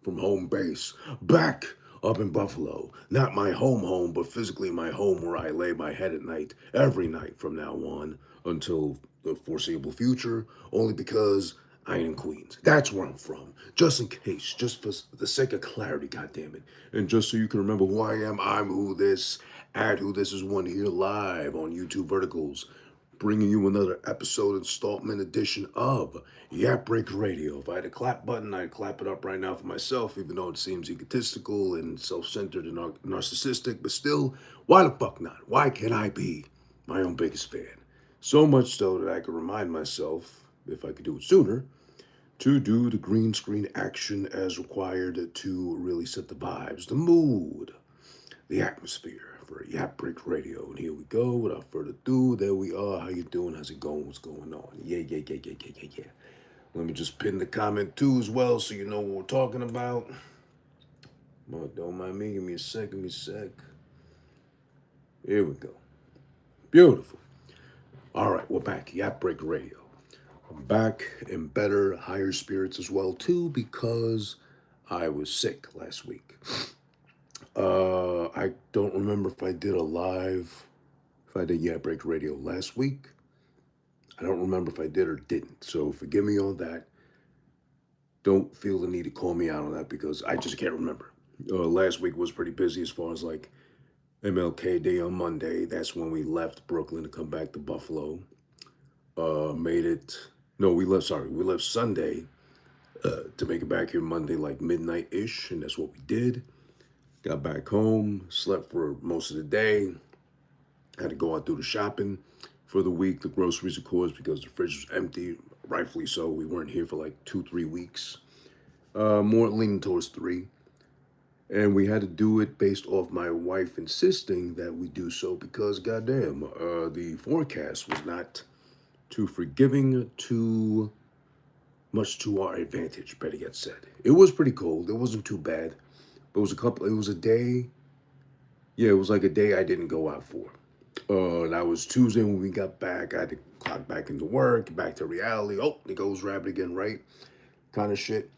from home base, back up in Buffalo. Not my home, but physically my home where I lay my head at night, every night from now on until the foreseeable future, only because I ain't in Queens. That's where I'm from. Just in case, just for the sake of clarity, goddammit. And just so you can remember who I am, I'm who this, at who this is one here live on YouTube Verticals, bringing you another episode, installment edition of Yap Break Radio. If I had a clap button, I'd clap it up right now for myself, even though it seems egotistical and self-centered and narcissistic, but still, why the fuck not? Why can't I be my own biggest fan? So much so that I could remind myself, if I could do it sooner, to do the green screen action as required to really set the vibes, the mood, the atmosphere for Yap Break Radio. And here we go. Without further ado, there we are. How you doing? How's it going? What's going on? Yeah. Let me just pin the comment too as well so you know what we're talking about. Oh, don't mind me. Give me a sec. Here we go. Beautiful. All right, we're back. Yap Break Radio. I'm back in better, higher spirits as well too because I was sick last week. I don't remember if I did Yap Break Radio last week. I don't remember if I did or didn't. So forgive me on that. Don't feel the need to call me out on that because I just can't remember. Last week was pretty busy as far as like MLK Day on Monday. That's when we left Brooklyn to come back to Buffalo. We left Sunday to make it back here Monday like midnight-ish, and that's what we did. Got back home, slept for most of the day. Had to go out do the shopping for the week, the groceries, of course, because the fridge was empty. Rightfully so. We weren't here for like 2-3 weeks. More leaning towards 3. And we had to do it based off my wife insisting that we do so because, goddamn, the forecast was not too forgiving, too much to our advantage, better yet said. It was pretty cold. It wasn't too bad. But it was a day, it was like a day I didn't go out for. That was Tuesday when we got back. I had to clock back into work, back to reality. Oh, it goes rabbit again, right? Kind of shit.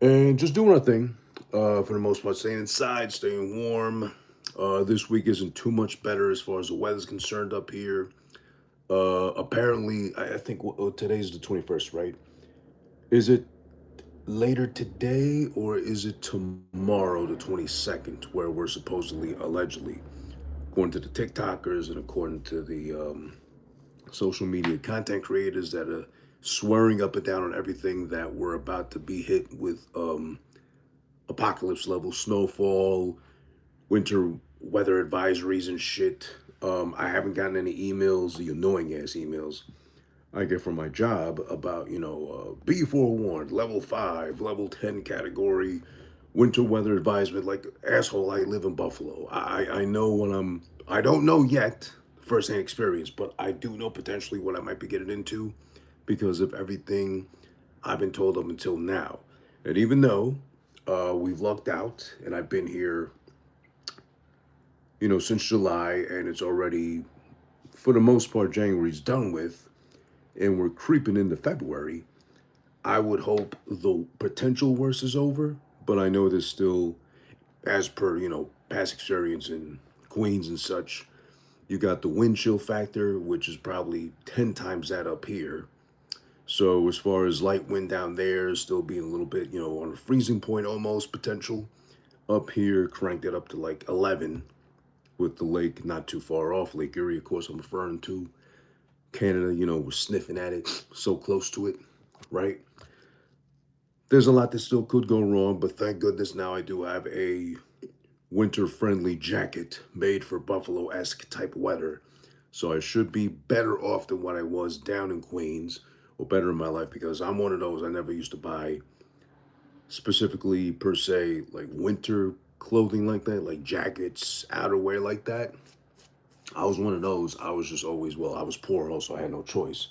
And just doing our thing, for the most part, staying inside, staying warm. This week isn't too much better as far as the weather's concerned up here. Apparently, I think today's the 21st, right? Is it later today or is it tomorrow, the 22nd, where we're supposedly, allegedly, according to the TikTokers and according to the social media content creators that are swearing up and down on everything that we're about to be hit with apocalypse level snowfall, winter weather advisories and shit. I haven't gotten any emails, the annoying ass emails I get from my job about, be forewarned, level 5, level 10 category, winter weather advisement. Like, asshole, I live in Buffalo. I know I don't know yet, firsthand experience, but I do know potentially what I might be getting into because of everything I've been told up until now. And even though we've lucked out and I've been here, since July and it's already, for the most part, January's done with, and we're creeping into February, I would hope the potential worst is over, but I know there's still, as per, past experience in Queens and such, you got the wind chill factor, which is probably 10 times that up here. So as far as light wind down there, still being a little bit, on a freezing point almost potential. Up here, cranked it up to like 11 with the lake not too far off. Lake Erie, of course, I'm referring to. Canada, we're sniffing at it, so close to it, right? There's a lot that still could go wrong, but thank goodness now I do have a winter-friendly jacket made for Buffalo-esque type weather. So I should be better off than what I was down in Queens, or better in my life, because I'm one of those, I never used to buy specifically, per se, like winter clothing like that, like jackets, outerwear like that. I was one of those. I was just always, I was poor also. I had no choice.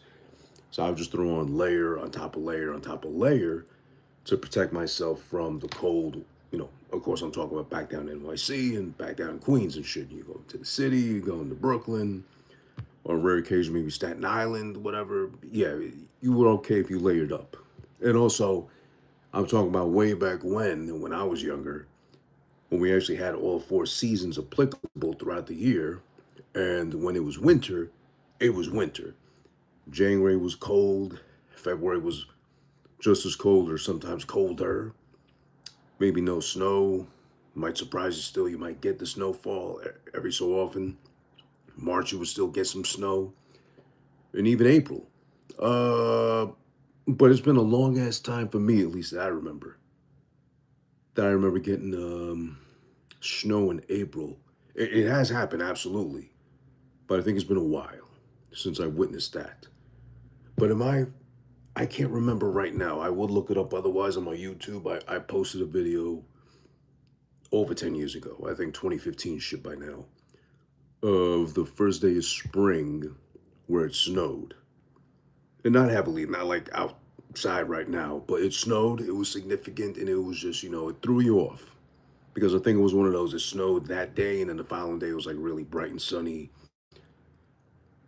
So I would just throw on layer on top of layer on top of layer to protect myself from the cold. Of course, I'm talking about back down in NYC and back down in Queens and shit. You go to the city, you go into Brooklyn, on a rare occasion, maybe Staten Island, whatever. Yeah, you were okay if you layered up. And also, I'm talking about way back when I was younger, when we actually had all 4 seasons applicable throughout the year. And when it was winter, it was winter. January was cold. February was just as cold or sometimes colder. Maybe no snow. Might surprise you still. You might get the snowfall every so often. March, you would still get some snow. And even April. Uh, but it's been a long ass time for me, at least that I remember. That I remember getting snow in April. It has happened, absolutely. But I think it's been a while since I witnessed that. But I can't remember right now. I would look it up otherwise on my YouTube. I posted a video over 10 years ago. I think 2015 shit by now. Of the first day of spring where it snowed. And not heavily, not like outside right now, but it snowed. It was significant and it was just, it threw you off. Because I think it was one of those, it snowed that day and then the following day it was like really bright and sunny.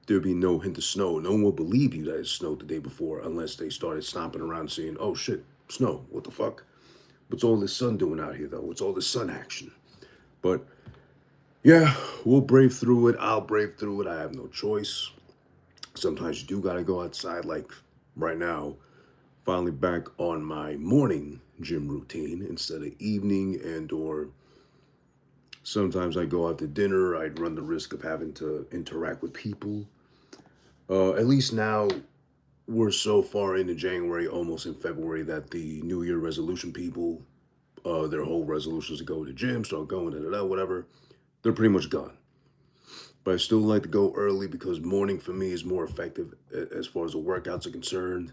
There'd be no hint of snow. No one will believe you that it snowed the day before unless they started stomping around saying, oh shit, snow, what the fuck? What's all this sun doing out here though? What's all this sun action? But yeah, we'll brave through it. I'll brave through it. I have no choice. Sometimes you do gotta go outside, like right now, finally back on my morning gym routine instead of evening and or sometimes I go out to dinner. I'd run the risk of having to interact with people. At least now we're so far into January, almost in February, that the New Year resolution people, their whole resolutions to go to the gym, start going, whatever, they're pretty much gone. But I still like to go early because morning for me is more effective as far as the workouts are concerned.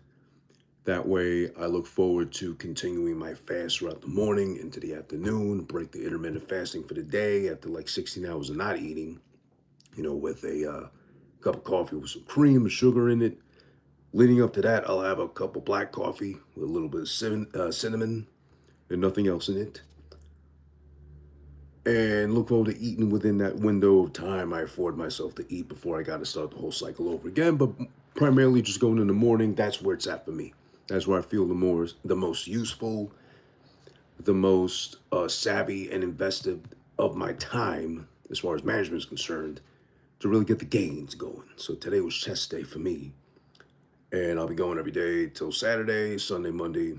That way, I look forward to continuing my fast throughout the morning into the afternoon, break the intermittent fasting for the day after like 16 hours of not eating, with a cup of coffee with some cream and sugar in it. Leading up to that, I'll have a cup of black coffee with a little bit of cinnamon and nothing else in it. And look forward to eating within that window of time I afford myself to eat before I got to start the whole cycle over again. But primarily just going in the morning, that's where it's at for me. That's where I feel the most useful, the most savvy and invested of my time as far as management is concerned to really get the gains going. So today was chest day for me. And I'll be going every day till Saturday, Sunday, Monday.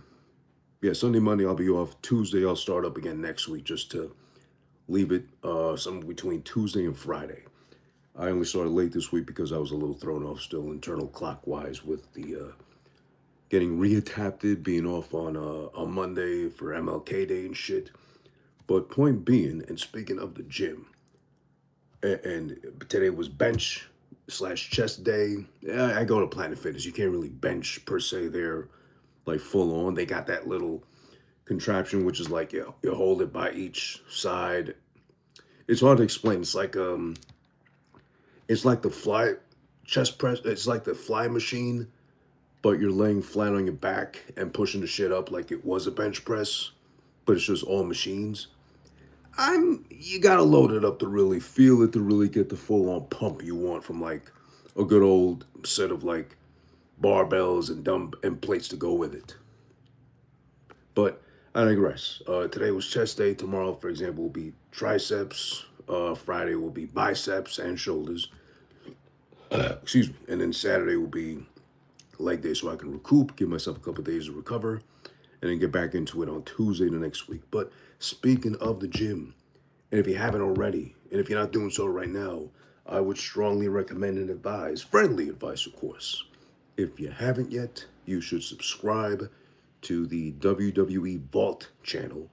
Yeah, Sunday, Monday, I'll be off. Tuesday, I'll start up again next week just to leave it somewhere between Tuesday and Friday. I only started late this week because I was a little thrown off still internal clockwise with the getting readapted, being off on Monday for MLK Day and shit. But point being, and speaking of the gym, and today was bench / chest day. I go to Planet Fitness. You can't really bench per se there, like full on. They got that little contraption which is like you hold it by each side. It's hard to explain. It's like the fly chest press. It's like the fly machine, but you're laying flat on your back and pushing the shit up like it was a bench press, but it's just all machines. You gotta load it up to really feel it, to really get the full on pump you want from like a good old set of like barbells and plates to go with it. But I digress. Today was chest day. Tomorrow, for example, will be triceps. Friday will be biceps and shoulders. Excuse me. And then Saturday will be leg day so I can recoup, give myself a couple of days to recover, and then get back into it on Tuesday the next week. But speaking of the gym, and if you haven't already, and if you're not doing so right now, I would strongly recommend and advise, friendly advice, of course. If you haven't yet, you should subscribe to the WWE Vault channel,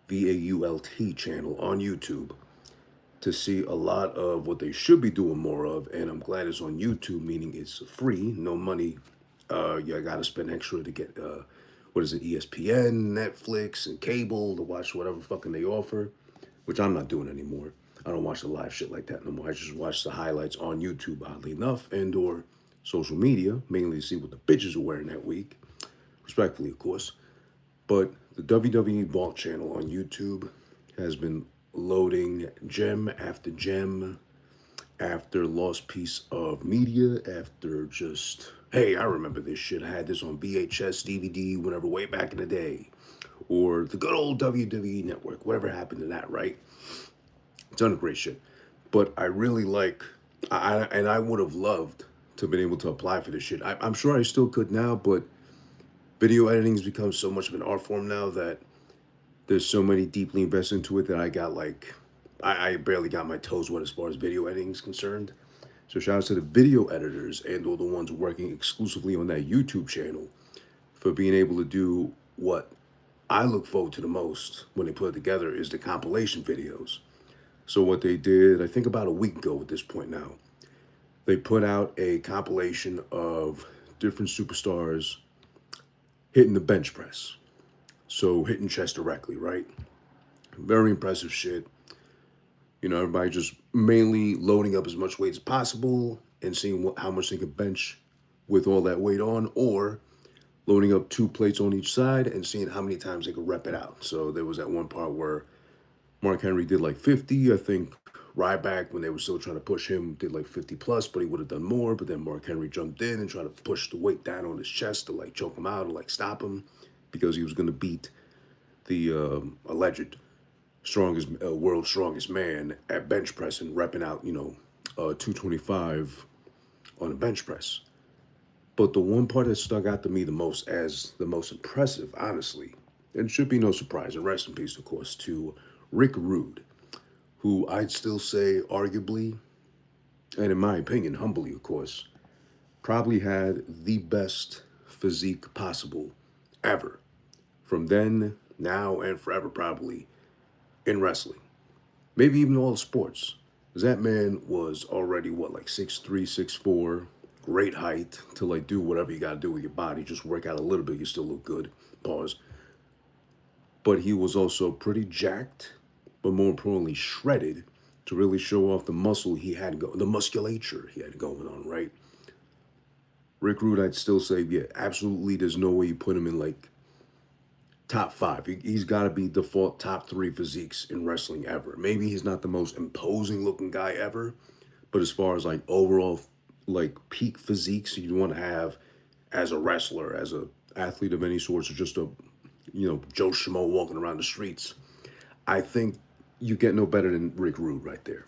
VAULT channel on YouTube, to see a lot of what they should be doing more of. And I'm glad it's on YouTube, meaning it's free, no money. You gotta spend extra to get ESPN, Netflix, and cable to watch whatever fucking they offer, which I'm not doing anymore. I don't watch the live shit like that no more. I just watch the highlights on YouTube, oddly enough, and or social media, mainly to see what the bitches are wearing that week. Respectfully, of course. But the WWE Vault channel on YouTube has been loading gem after gem, after lost piece of media, after just, hey, I remember this shit. I had this on VHS, DVD, whatever, way back in the day. Or the good old WWE network, whatever happened to that, right? Ton of great shit. But I really like, and I would have loved to have been able to apply for this shit. I'm sure I still could now, but video editing has become so much of an art form now that there's so many deeply invested into it that I got like, I barely got my toes wet as far as video editing is concerned. So shout out to the video editors and all the ones working exclusively on that YouTube channel for being able to do what I look forward to the most when they put it together is the compilation videos. So what they did, I think about a week ago at this point now, they put out a compilation of different superstars hitting the bench press. So hitting chest directly, right? Very impressive shit. You know, everybody just mainly loading up as much weight as possible and seeing how much they can bench with all that weight on, or loading up 2 plates on each side and seeing how many times they could rep it out. So there was that one part where Mark Henry did like 50. I think Ryback, when they were still trying to push him, did like 50 plus, but he would have done more. But then Mark Henry jumped in and tried to push the weight down on his chest to like choke him out or like stop him because he was going to beat the alleged strongest world's strongest man at bench press and repping out, 225 on a bench press. But the one part that stuck out to me the most as the most impressive, honestly, and should be no surprise, and rest in peace, of course, to Rick Rude, who I'd still say arguably, and in my opinion, humbly, of course, probably had the best physique possible ever. From then, now, and forever, probably, in wrestling. Maybe even all sports. Because that man was already, like 6'3", 6'4", great height to like do whatever you gotta do with your body. Just work out a little bit, you still look good. Pause. But he was also pretty jacked, but more importantly, shredded to really show off the muscle he had, the musculature he had going on, right? Rick Rude, I'd still say, yeah, absolutely, there's no way you put him in like top 5. He's got to be default top 3 physiques in wrestling ever. Maybe he's not the most imposing looking guy ever, but as far as like overall like peak physiques you want to have as a wrestler, as a athlete of any sort, or just a Joe Schmo walking around the streets, I think you get no better than Rick Rude right there.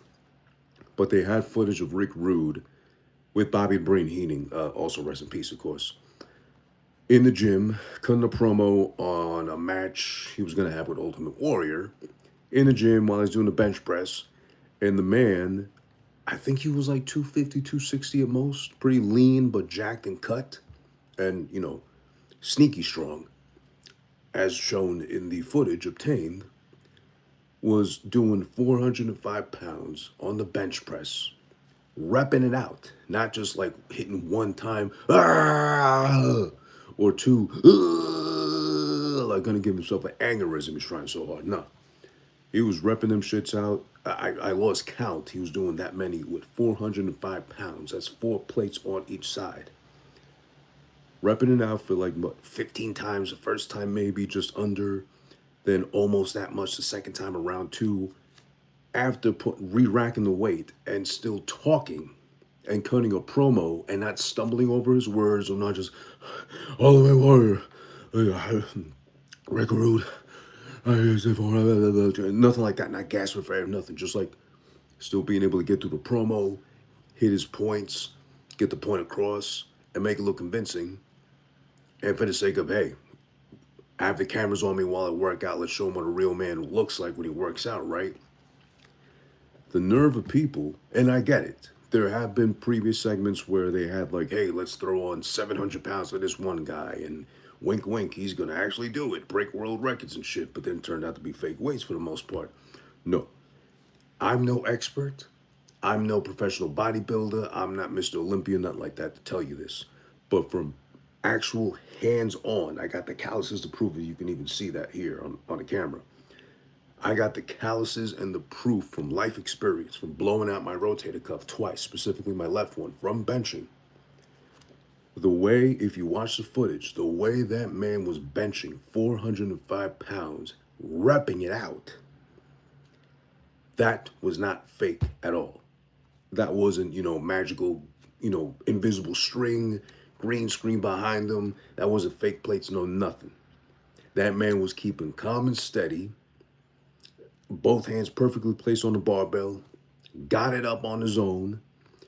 But they had footage of Rick Rude with Bobby Brain Heenan, also rest in peace, of course, in the gym, cutting a promo on a match he was going to have with Ultimate Warrior in the gym while he's doing the bench press. And the man, I think he was like 250, 260 at most, pretty lean but jacked and cut and, sneaky strong, as shown in the footage obtained, was doing 405 pounds on the bench press, repping it out, not just like hitting one time, or two, like gonna give himself an aneurysm. He's trying so hard. No, he was repping them shits out. I lost count. He was doing that many with 405 pounds. That's 4 plates on each side. Repping it out for like, 15 times the first time, maybe just under, then almost that much the second time around too. After re-racking the weight and still talking and cutting a promo and not stumbling over his words or not just, all the way warrior, Rick Rude, nothing like that, not gasping for air, nothing, just like still being able to get through the promo, hit his points, get the point across, and make it look convincing. And for the sake of, hey, I have the cameras on me while I work out, let's show him what a real man looks like when he works out, right? The nerve of people, and I get it. There have been previous segments where they had like, hey, let's throw on 700 pounds for this one guy, and wink, wink, he's going to actually do it, break world records and shit, but then it turned out to be fake weights for the most part. No. I'm no expert. I'm no professional bodybuilder. I'm not Mr. Olympia, nothing like that to tell you this. But from actual hands-on, I got the calluses to prove it. You can even see that here on the camera. I got the calluses and the proof from life experience, from blowing out my rotator cuff twice, specifically my left one, from benching. The way, if you watch the footage, the way that man was benching 405 pounds, repping it out, that was not fake at all. That wasn't, magical, invisible string, green screen behind him. That wasn't fake plates, no nothing. That man was keeping calm and steady, both hands perfectly placed on the barbell, got it up on his own.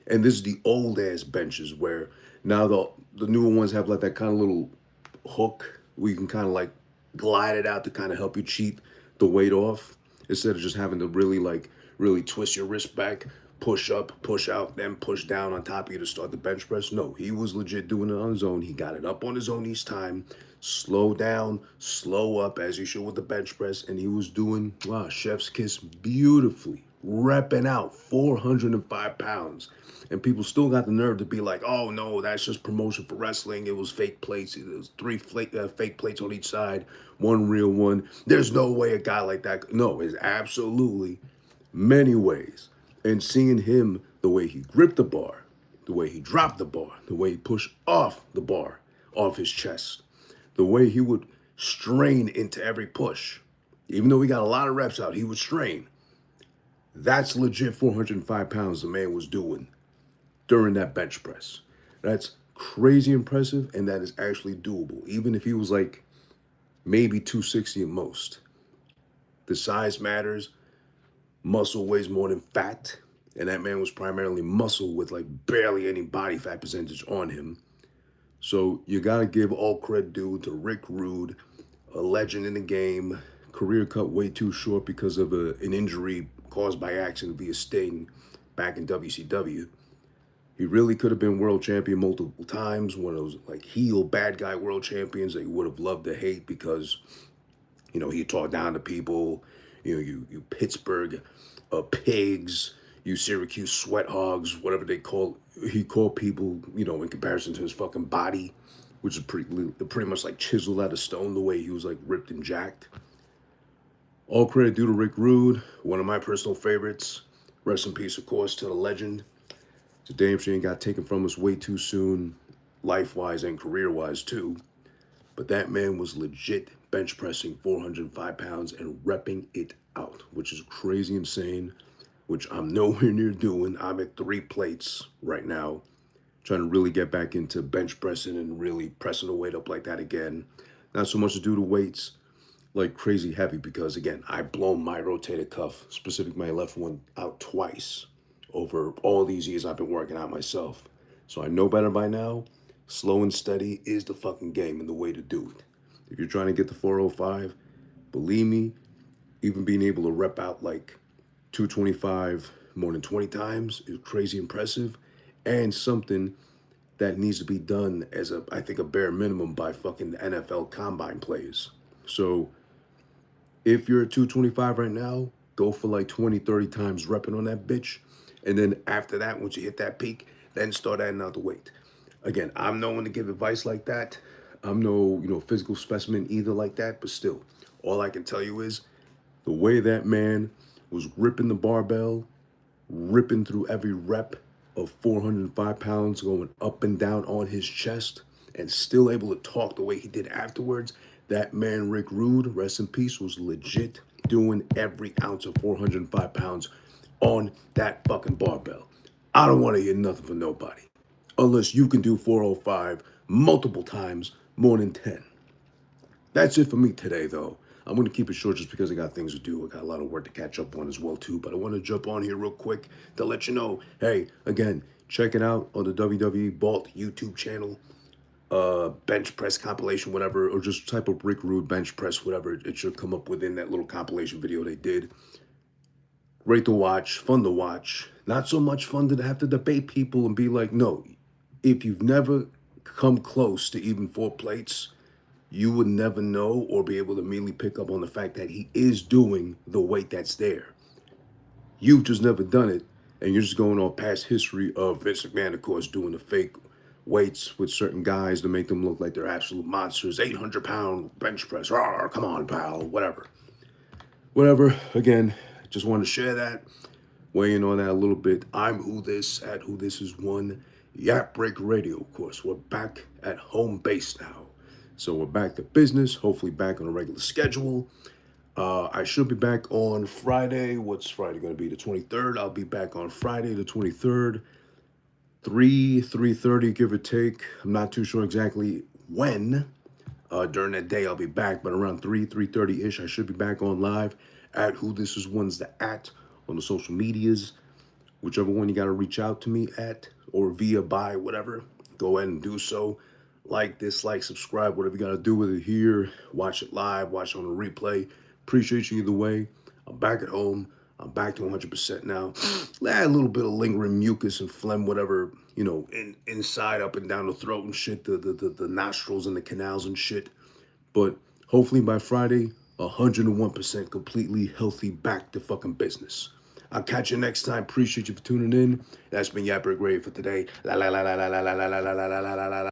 And this is the old ass benches where now the newer ones have like that kind of little hook where you can kind of like glide it out to kind of help you cheat the weight off instead of just having to really twist your wrist back, push up, push out, then push down on top of you to start the bench press. No, he was legit doing it on his own. He got it up on his own each time. Slow down, slow up as you should with the bench press. And he was doing, wow, chef's kiss beautifully, repping out 405 pounds. And people still got the nerve to be like, oh no, that's just promotion for wrestling. It was fake plates. It was fake plates on each side, one real one. There's no way a guy like that. No, it's absolutely many ways. And seeing him, the way he gripped the bar, the way he dropped the bar, the way he pushed off the bar, off his chest, the way he would strain into every push. Even though he got a lot of reps out, he would strain. That's legit 405 pounds the man was doing during that bench press. That's crazy impressive, and that is actually doable. Even if he was like maybe 260 at most. The size matters. Muscle weighs more than fat, and that man was primarily muscle with like barely any body fat percentage on him. So you gotta give all credit due to Rick Rude, a legend in the game, career cut way too short because of an injury caused by accident via Sting back in WCW. He really could have been world champion multiple times, one of those like heel bad guy world champions that you would have loved to hate because, he talked down to people, you Pittsburgh pigs, you Syracuse sweat hogs, whatever he called people, in comparison to his fucking body, which is pretty much like chiseled out of stone the way he was like ripped and jacked. All credit due to Rick Rude, one of my personal favorites. Rest in peace, of course, to the legend. It's a damn shame got taken from us way too soon, life-wise and career-wise too. But that man was legit bench pressing 405 pounds and repping it out, which is crazy insane, which I'm nowhere near doing. I'm at 3 plates right now, trying to really get back into bench pressing and really pressing the weight up like that again. Not so much to do the weights like crazy heavy because, again, I blown my rotator cuff, specifically my left one, out twice over all these years I've been working out myself. So I know better by now. Slow and steady is the fucking game and the way to do it. If you're trying to get the 405, believe me, even being able to rep out like 225 more than 20 times is crazy impressive and something that needs to be done as I think a bare minimum by fucking NFL combine players. So if you're at 225 right now, go for like 20, 30 times repping on that bitch. And then after that, once you hit that peak, then start adding out the weight. Again, I'm no one to give advice like that. I'm no, physical specimen either like that, but still, all I can tell you is the way that man was ripping the barbell, ripping through every rep of 405 pounds, going up and down on his chest, and still able to talk the way he did afterwards. That man, Rick Rude, rest in peace, was legit doing every ounce of 405 pounds on that fucking barbell. I don't want to hear nothing from nobody unless you can do 405 multiple times, more than 10. That's it for me today, though. I'm going to keep it short just because I got things to do. I got a lot of work to catch up on as well, too. But I want to jump on here real quick to let you know, hey, again, check it out on the WWE Vault YouTube channel. Bench press compilation, whatever, or just type of Rick Rude bench press, whatever. It should come up within that little compilation video they did. Great to watch, fun to watch. Not so much fun to have to debate people and be like, no, if you've never come close to even 4 plates, you would never know or be able to immediately pick up on the fact that he is doing the weight that's there. You've just never done it, and you're just going on past history of Vince McMahon, of course, doing the fake weights with certain guys to make them look like they're absolute monsters. 800-pound bench press. Rawr, come on, pal. Whatever. Again, just wanted to share that. Weigh in on that a little bit. I'm Who This at Who This Is One. Yap Break Radio, of course. We're back at home base now. So we're back to business, hopefully back on a regular schedule. I should be back on Friday. What's Friday going to be? The 23rd. I'll be back on Friday, the 23rd. 3:30, give or take. I'm not too sure exactly when. During that day, I'll be back, but around 3:30 ish, I should be back on live at Who This Is One's the at on the social medias. Whichever one you got to reach out to me at or via by whatever, go ahead and do so. Like, dislike, subscribe, whatever you got to do with it here. Watch it live, watch it on the replay. Appreciate you either way. I'm back at home. I'm back to 100% now. A little bit of lingering mucus and phlegm, whatever, inside, up and down the throat and shit, the nostrils and the canals and shit. But hopefully by Friday, 101% completely healthy, back to fucking business. I'll catch you next time. Appreciate you for tuning in. That's been Yap Break Radio for today. La la la la la la la la la la la la la.